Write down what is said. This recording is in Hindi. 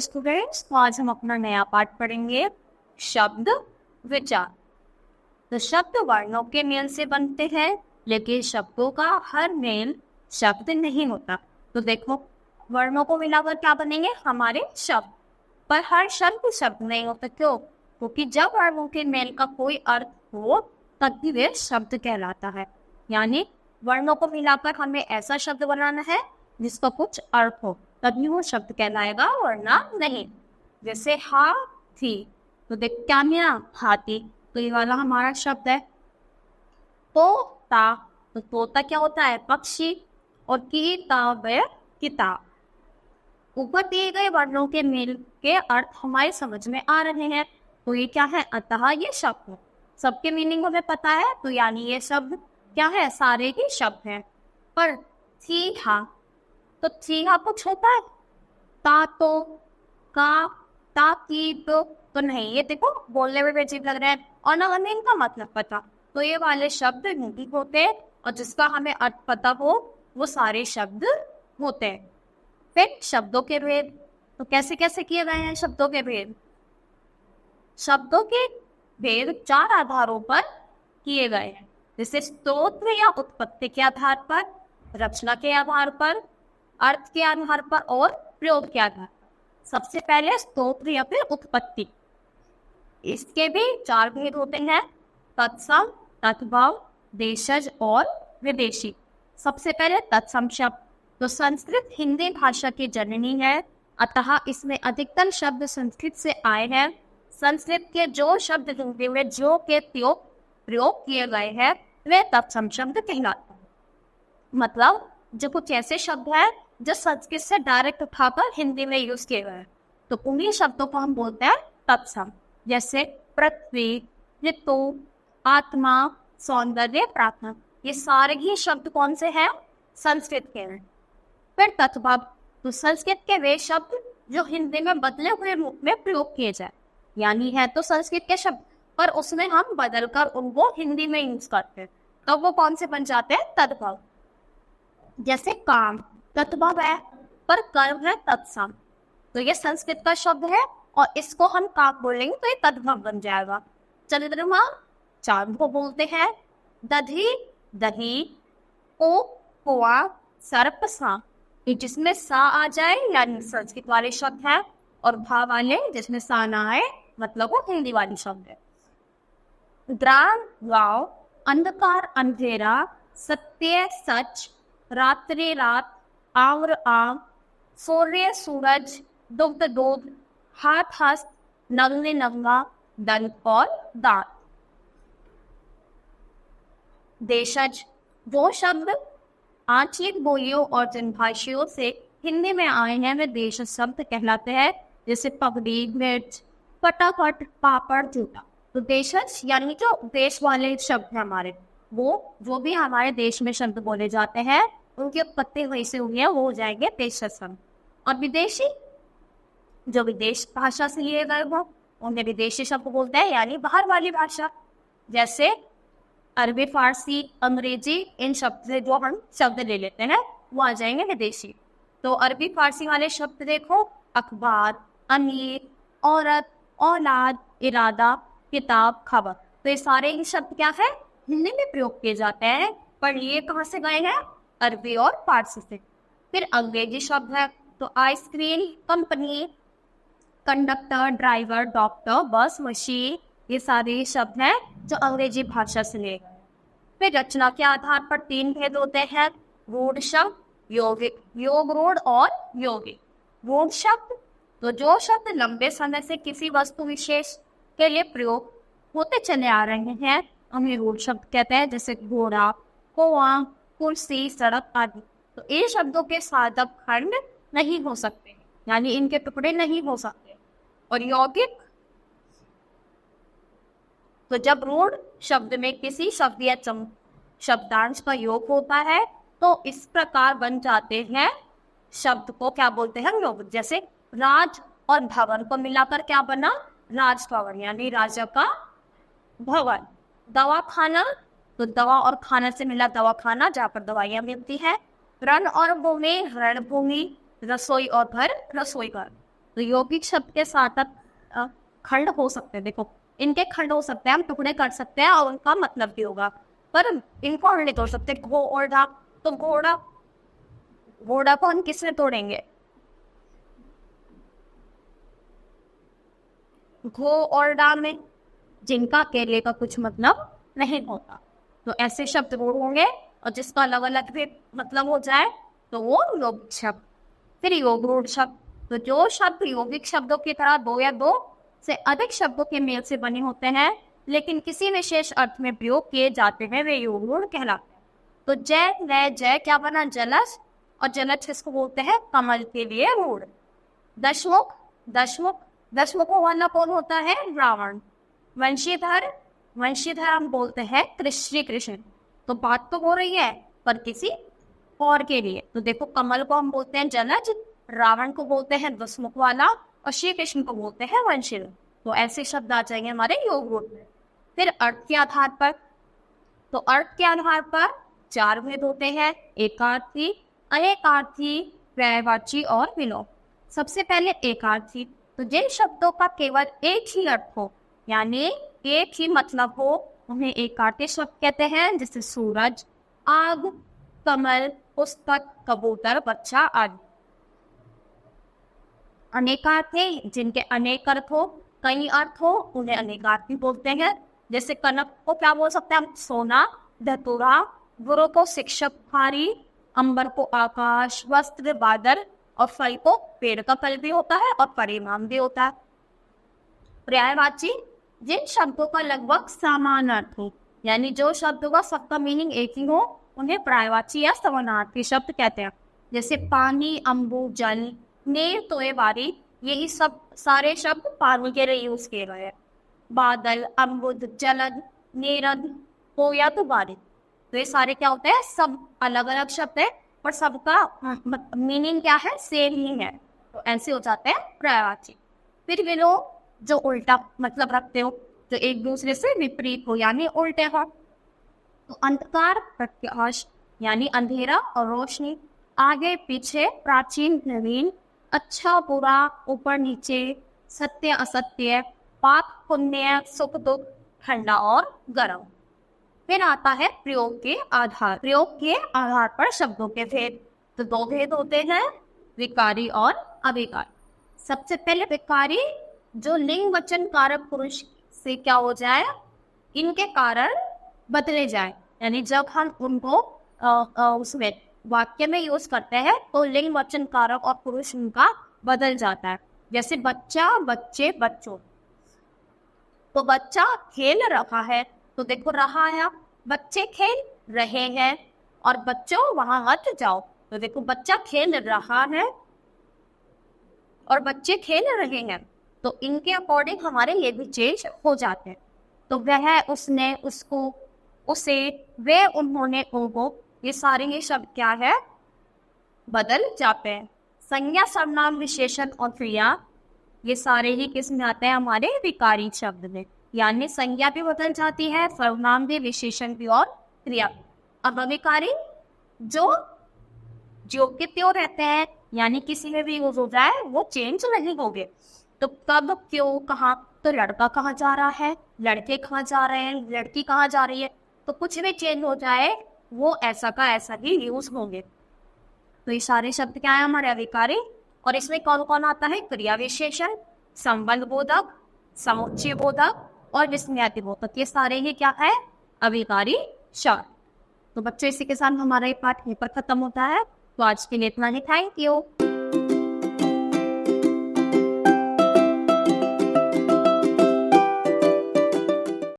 स्टूडेंट्स, तो आज हम अपना नया पाठ पढ़ेंगे शब्द विचार। तो शब्द वर्णों के मेल से बनते हैं, लेकिन शब्दों का हर मेल शब्द नहीं होता। तो देखो, वर्णों को मिलाकर क्या बनेंगे हमारे शब्द, पर हर शब्द शब्द नहीं होता। क्यों? क्योंकि जब वर्णों के मेल का कोई अर्थ हो तभी वे शब्द कहलाता है। यानी वर्णों को मिलाकर हमें ऐसा शब्द बनाना है जिसका कुछ अर्थ हो, तभी वो शब्द कहलाएगा, वरना नहीं। जैसे हाथी, तो देख क्या मिला, हाथी, तो ये वाला हमारा शब्द है। तोता, तो तोता क्या होता है, पक्षी। और किताब है किताब। ऊपर दिए गए वर्णों के मेल के अर्थ हमारे समझ में आ रहे हैं, तो ये क्या है, अतः ये शब्द है। सबके मीनिंग हमें पता है, तो यानी ये शब्द क्या है, सारे ही शब्द हैं। पर चीहा, तो चीहा कुछ होता है, तातो, का, ताकीब, तो नहीं। ये देखो बोलने में भी अजीब लग रहा है और ना हमें इनका मतलब पता। तो ये वाले शब्द नहीं होते, और जिसका हमें अर्थ पता हो वो सारे शब्द होते हैं। फिर शब्दों के भेद, तो कैसे कैसे किए गए हैं शब्दों के भेद। शब्दों के भेद 4 आधारों पर किए गए हैं, जैसे स्तोत्र या उत्पत्ति के आधार पर, रचना के आधार पर, अर्थ के आधार पर और प्रयोग के आधार पर। सबसे पहले स्तोत्र या फिर उत्पत्ति, इसके भी 4 भेद होते हैं, तत्सम, तद्भव, देशज और विदेशी। सबसे पहले तत्सम शब्द, तो संस्कृत हिंदी भाषा की जननी है, अतः इसमें अधिकतर शब्द संस्कृत से आए हैं। संस्कृत के जो शब्द हिंदी में जो के प्रयोग किए गए हैं वे तत्सम शब्द कहलाते हैं। मतलब जो कुछ ऐसे शब्द हैं जो संस्कृत से डायरेक्ट उठाकर हिंदी में यूज किए गए हैं, तो उन्हीं शब्दों को हम बोलते हैं तत्सम। जैसे पृथ्वी, ऋतु, आत्मा, सौंदर्य, प्रार्थना, ये सारे ही शब्द कौन से हैं, संस्कृत के हैं। फिर तद्भव, तो संस्कृत के वे शब्द जो हिंदी में बदले हुए रूप में प्रयोग किए जाए, यानी है तो संस्कृत के शब्द पर उसमें हम बदलकर उनको हिंदी में यूज करते हैं, तो वो कौन से बन जाते हैं, तद्भव। जैसे काम तद्भव है पर कर्म है तत्सम, तो ये संस्कृत का शब्द है और इसको हम काम बोलेंगे तो ये तद्भव बन जाएगा। चंद्रमा चांद को बोलते हैं, दधी दही, को कुआ, सर्प सांप, जिसमें सा आ जाए यानी संस्कृत वाले शब्द है, और भा वाले जिसमें सा ना आए मतलब वो हिंदी वाली शब्द है। ग्राम गांव, अंधकार अंधेरा, सत्य सच, रात्रि रात, आम्र आम, सूर्य सूरज, दुग्ध दूध, हाथ हस्त, नग्न नग्ना, दंत और दांत। देशज, वो शब्द आंचलिक बोलियों और जनभाषियों से हिंदी में आए हैं वे देश शब्द कहलाते हैं, जैसे पगड़ी, मिर्च, फटाफट, पापड़, जूता। तो देशज यानी जो देश वाले शब्द हैं हमारे, वो जो भी हमारे देश में शब्द बोले जाते हैं उनकी उत्पत्ति वहीं से हुई है, वो हो जाएंगे देशज शब्द। और विदेशी, जो विदेश भाषा से लिए गए हो उन्हें विदेशी शब्द बोलते हैं, यानी बाहर वाली भाषा। जैसे अरबी, फारसी, अंग्रेजी, इन शब्द से जो हम शब्द ले लेते हैं वो आ जाएंगे विदेशी। तो अरबी फारसी वाले शब्द देखो, अखबार, अमीर, औरत, औलाद, इरादा, किताब, खबर, तो ये सारे ही शब्द क्या है, हिंदी में प्रयोग किए जाते हैं, पर ये कहाँ से गए हैं, अरबी और फारसी से। फिर अंग्रेजी शब्द है, तो ice cream, company, conductor, driver, doctor, बस, मशीन, ये सारे शब्द हैं जो अंग्रेजी भाषा से लिए गए। फिर रचना के आधार पर 3 भेद होते हैं, रूढ़ शब्द, यौगिक, योग रूढ़ और यौगिक। रूढ़ शब्द, तो जो शब्द लंबे समय से किसी वस्तु विशेष के लिए प्रयोग होते चले आ रहे हैं उन्हें रूढ़ शब्द कहते हैं, जैसे घोड़ा, कुआं, कुर्सी, सड़क आदि। तो इन शब्दों के साधक खंड नहीं हो सकते, यानी इनके टुकड़े नहीं हो सकते। और यौगिक, तो जब रूढ़ शब्द में किसी शब्द या शब्दांश का योग होता है तो इस प्रकार बन जाते हैं, शब्द को क्या बोलते हैं, यौगिक। जैसे राज और भवन को मिलाकर क्या बना, राजभवन, यानी राजा का भवन। दवाखाना, तो दवा और खाना से मिला दवाखाना, जहाँ पर दवाइयाँ मिलती है। रण और भूमि, रणभूमि। रसोई और घर, रसोई घर। तो यौगिक शब्द के सार्थक खंड हो सकते हैं। देखो इनके खंड हो सकते हैं, हम टुकड़े कर सकते हैं और उनका मतलब भी होगा, पर इनको हम नहीं तोड़ सकते। घोड़ा, तो घोड़ा को हम किससे तोड़ेंगे? घो और डा में, जिनका अकेले का कुछ मतलब नहीं होता। तो ऐसे शब्द वो होंगे और जिसका अलग अलग भी मतलब हो जाए तो वो यौगिक शब्द। फिर योग शब्द, तो जो शब्द यौगिक शब्दों की तरह दो या दो से अधिक शब्दों के मेल से बने होते हैं लेकिन किसी विशेष अर्थ में प्रयोग किए जाते हैं, वे योग कहलाते हैं। तो जय नय जय क्या बना? जलज, और जलज किसको बोलते हैं? कमल के लिए रूढ़। दशमुख, दशमुखों वाला कौन होता है? रावण। वंशीधर, वंशीधर हम बोलते हैं श्री कृष्ण। तो बात तो हो रही है पर किसी और के लिए। तो देखो कमल को हम बोलते हैं जलज, रावण को बोलते हैं दशमुख वाला, और श्री कृष्ण को बोलते हैं वंशीधर। तो ऐसे शब्द आ जाएंगे हमारे योग रूप में। फिर अर्थ के आधार पर, तो अर्थ के आधार पर 4 भेद होते हैं: एकार्थी, अनेकार्थी, पर्यायवाची और विलोम। सबसे पहले एकार्थी, तो जिन शब्दों का केवल एक ही अर्थ हो यानी एक ही मतलब हो उन्हें एकार्थी शब्द कहते हैं, जैसे सूरज, आग, कमल, पुस्तक, कबूतर, बच्चा आदि। अनेकार्थी, जिनके अनेक अर्थ हो, कई अर्थ हो, उन्हें अनेकार्थी बोलते हैं। जैसे कनक को क्या बोल सकते हैं हम? सोना, धतूरा, गुरु को शिक्षक, भारी, अंबर को आकाश, वस्त्र बादल, और फल को पेड़ का फल भी होता है और परिणाम भी होता है। पर्यायवाची, जिन शब्दों का लगभग समान अर्थ हो यानी जो शब्दों का सबका मीनिंग एक ही हो उन्हें पर्यायवाची या समानार्थी शब्द कहते हैं। जैसे पानी, अम्बु, जल, नेर, तोय, बारी, यही सब सारे शब्द पानी के लिए यूज किए गए हैं। बादल, अम्बुद, जलद, नेरद, पोया, तो बारिश, तो ये सारे क्या होते हैं? सब अलग अलग शब्द है पर सबका मीनिंग क्या है? सेम ही है। तो ऐसे हो जाते हैं पर्यायवाची। फिर विलोम, जो उल्टा मतलब रखते हो, जो एक दूसरे से विपरीत हो यानी उल्टे हो। तो अंधकार, प्रकाश यानी अंधेरा और रोशनी, आगे पीछे, प्राचीन नवीन, अच्छा बुरा, ऊपर नीचे, सत्य असत्य, पाप पुण्य, सुख दुख, ठंडा और गर्म। फिर आता है प्रयोग के आधार। प्रयोग के आधार पर शब्दों के भेद, तो 2 भेद होते हैं, विकारी और अविकारी। सबसे पहले विकारी, जो लिंग वचन कारक पुरुष से क्या हो जाए? इनके कारण बदले जाए, यानी जब हम उनको उसमें वाक्य में यूज करते हैं तो लिंग वचन कारक और पुरुष उनका बदल जाता है। जैसे बच्चा, बच्चे, बच्चों। तो बच्चा खेल रहा है, तो देखो रहा है, बच्चे खेल रहे हैं, और बच्चों वहां मत जाओ। तो देखो बच्चा खेल रहा है और बच्चे खेल रहे हैं, तो इनके अकॉर्डिंग हमारे ये भी चेंज हो जाते हैं। तो वह, उसने, उसको, उसे, वे, उन्होंने, उनको, ये सारे ही शब्द क्या है? बदल जाते हैं। संज्ञा, सर्वनाम, विशेषण और क्रिया, ये सारे ही किस में आते हैं? हमारे विकारी शब्द में, यानी संज्ञा भी बदल जाती है, सर्वनाम भी, विशेषण भी और क्रिया। अब अविकारी, जो के त्यों रहते हैं यानी किसी में भी यूज हो जाए वो चेंज नहीं होंगे। तो कब, क्यों, कहाँ, तो लड़का कहाँ जा रहा है, लड़के कहाँ जा रहे हैं, लड़की कहाँ जा रही है, तो कुछ भी चेंज हो जाए वो ऐसा का ऐसा ही यूज होंगे। तो ये सारे शब्द क्या है? हमारे अविकारी। और इसमें कौन कौन आता है? क्रिया विशेषण, संबंध बोधक, समुच्चय बोधक और विस्मयाति बोधक, ये सारे ही क्या है? अविकारी शब्द। तो बच्चों इसी के साथ हमारा ये पाठ यहीं पर खत्म होता है। तो आज के लिए इतना ही। Thank you.